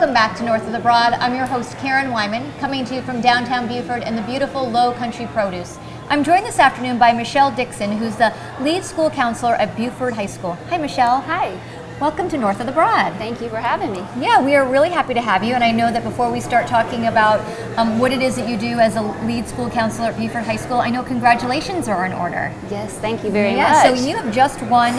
Welcome back to North of the Broad. I'm your host, Karen Wyman, coming to you from downtown Beaufort in the beautiful Low Country Produce. I'm joined this afternoon by Michelle Dixon, who's the lead school counselor at Beaufort High School. Hi, Michelle. Hi. Welcome to North of the Broad. Thank you for having me. Yeah, we are really happy to have you, and I know that before we start talking about what it is that you do as a lead school counselor at Beaufort High School, I know congratulations are in order. Yes, thank you very much. much. So you have just won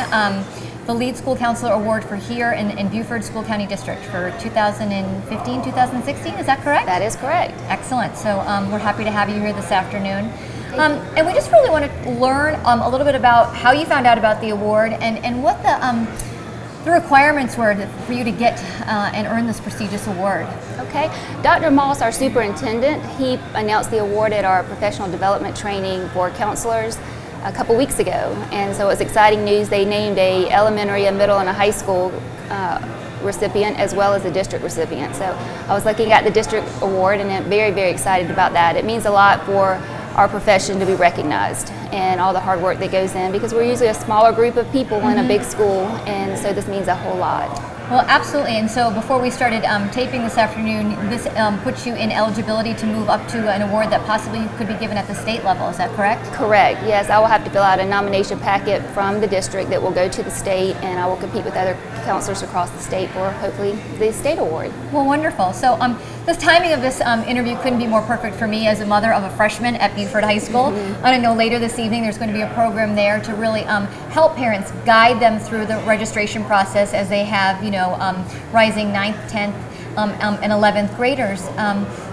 the Lead School Counselor Award for here in Beaufort School County District for 2015-2016, is that correct? That is correct. Excellent. So we're happy to have you here this afternoon. And we just really want to learn a little bit about how you found out about the award and what the requirements were for you to get and earn this prestigious award. Okay. Dr. Moss, our superintendent, he announced the award at our professional development training for counselors a couple weeks ago, and so it was exciting news. They named a elementary, a middle, and a high school recipient as well as a district recipient. So I was looking at the district award and I'm very, very excited about that. It means a lot for our profession to be recognized and all the hard work that goes in, because we're usually a smaller group of people in a big school, and so this means a whole lot. Well, absolutely. And so before we started taping this afternoon, this puts you in eligibility to move up to an award that possibly could be given at the state level. Is that correct? Correct. Yes, I will have to fill out a nomination packet from the district that will go to the state, and I will compete with other counselors across the state for hopefully the state award. Well, wonderful. So the timing of this interview couldn't be more perfect for me as a mother of a freshman at Beaufort High School. I know later this evening there's going to be a program there to really help parents, guide them through the registration process as they have, rising 9th, 10th, and 11th graders.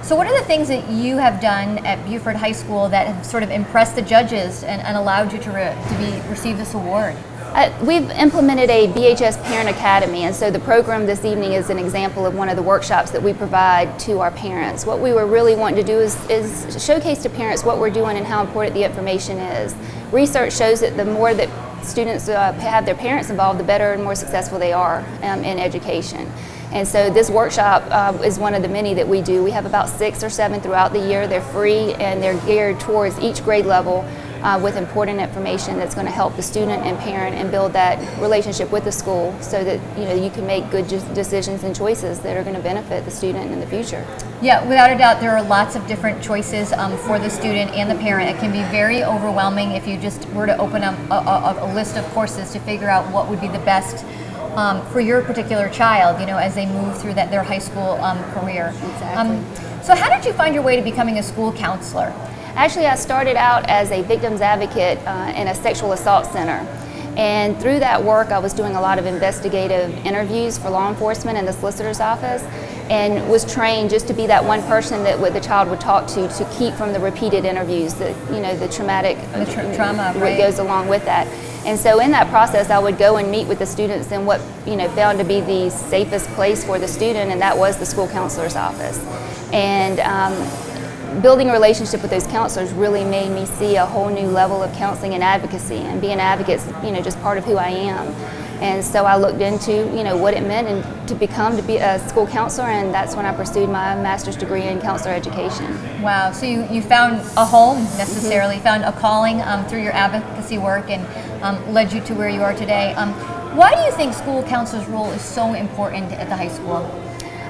So what are the things that you have done at Beaufort High School that have sort of impressed the judges and allowed you to receive this award? We've implemented a BHS Parent Academy, and so the program this evening is an example of one of the workshops that we provide to our parents. What we were really wanting to do is showcase to parents what we're doing and how important the information is. Research shows that the more that students have their parents involved, the better and more successful they are in education. And so this workshop is one of the many that we do. We have about 6 or 7 throughout the year. They're free and they're geared towards each grade level with important information that's going to help the student and parent and build that relationship with the school, so that you can make good decisions and choices that are going to benefit the student in the future. Yeah, without a doubt, there are lots of different choices for the student and the parent. It can be very overwhelming if you just were to open up a list of courses to figure out what would be the best for your particular child, as they move through their high school career. Exactly. So how did you find your way to becoming a school counselor? Actually, I started out as a victims advocate in a sexual assault center. And through that work, I was doing a lot of investigative interviews for law enforcement and the solicitor's office, and was trained just to be that one person that the child would talk to keep from the repeated interviews, the traumatic trauma, what goes along with that. And so in that process, I would go and meet with the students in what found to be the safest place for the student, and that was the school counselor's office. And building a relationship with those counselors really made me see a whole new level of counseling and advocacy, and being an advocate is just part of who I am. And so I looked into what it meant and to be a school counselor, and that's when I pursued my master's degree in counselor education. Wow, so you found a home necessarily, found a calling through your advocacy work, and led you to where you are today. Why do you think school counselor's role is so important at the high school?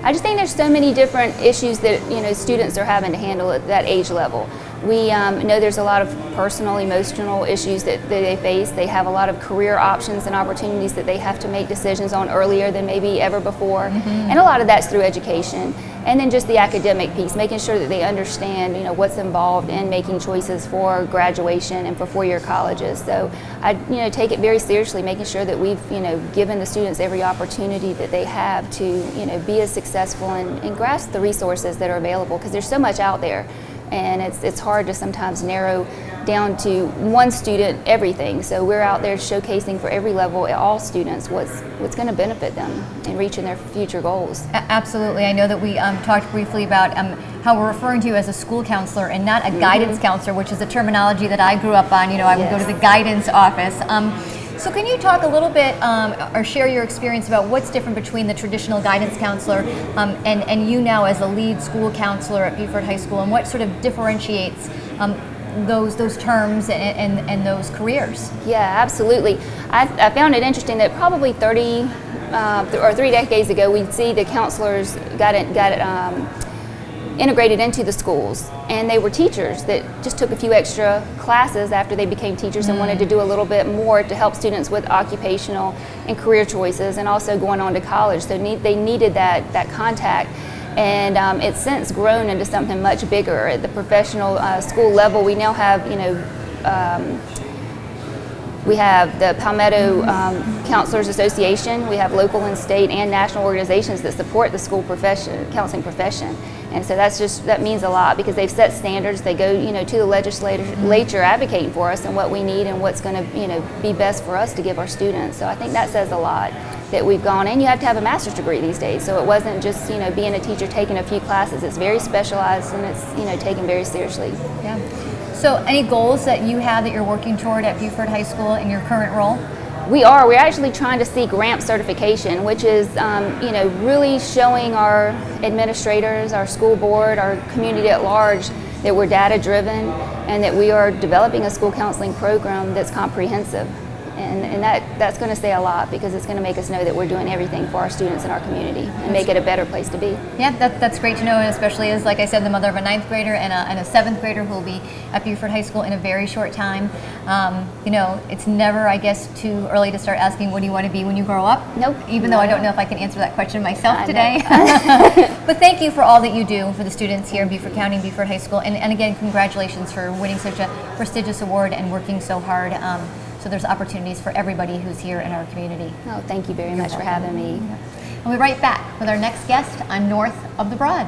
I just think there's so many different issues that students are having to handle at that age level. We know there's a lot of personal, emotional issues that they face. They have a lot of career options and opportunities that they have to make decisions on earlier than maybe ever before. And a lot of that's through education. And then just the academic piece, making sure that they understand what's involved in making choices for graduation and for four-year colleges. So I take it very seriously, making sure that we've given the students every opportunity that they have to be as successful and grasp the resources that are available, because there's so much out there. And it's hard to sometimes narrow down to one student everything. So we're out there showcasing for every level, all students, what's going to benefit them in reaching their future goals. Absolutely. I know that we talked briefly about how we're referring to you as a school counselor and not a guidance counselor, which is a terminology that I grew up on. I would go to the guidance office. So can you talk a little bit or share your experience about what's different between the traditional guidance counselor and you now as a lead school counselor at Beaufort High School, and what sort of differentiates those terms and those careers? Yeah, absolutely. I found it interesting that probably 30 or 3 decades ago, we'd see the counselors got integrated into the schools, and they were teachers that just took a few extra classes after they became teachers and wanted to do a little bit more to help students with occupational and career choices, and also going on to college. So they needed that contact, and it's since grown into something much bigger. At the professional school level, we now have, we have the Palmetto Counselors Association. We have local and state and national organizations that support the school counseling profession. And so that means a lot, because they've set standards. They go, to the legislature advocating for us and what we need and what's going to, be best for us to give our students. So I think that says a lot that we've gone. And you have to have a master's degree these days. So it wasn't just, being a teacher taking a few classes. It's very specialized, and it's, taken very seriously. Yeah. So any goals that you have that you're working toward at Beaufort High School in your current role? We're actually trying to seek RAMP certification, which is, really showing our administrators, our school board, our community at large that we're data driven and that we are developing a school counseling program that's comprehensive. And that's going to say a lot, because it's going to make us know that we're doing everything for our students in our community and make it a better place to be. Yeah, that's great to know, and especially as, like I said, the mother of a 9th grader and a 7th grader who will be at Beaufort High School in a very short time. It's never, I guess, too early to start asking, what do you want to be when you grow up? Nope. Even though I don't know if I can answer that question myself today. But thank you for all that you do for the students here in Beaufort County and Beaufort High School. And again, congratulations for winning such a prestigious award and working so hard. So there's opportunities for everybody who's here in our community. Oh, thank you very much for having me. We'll be right back with our next guest on North of the Broad.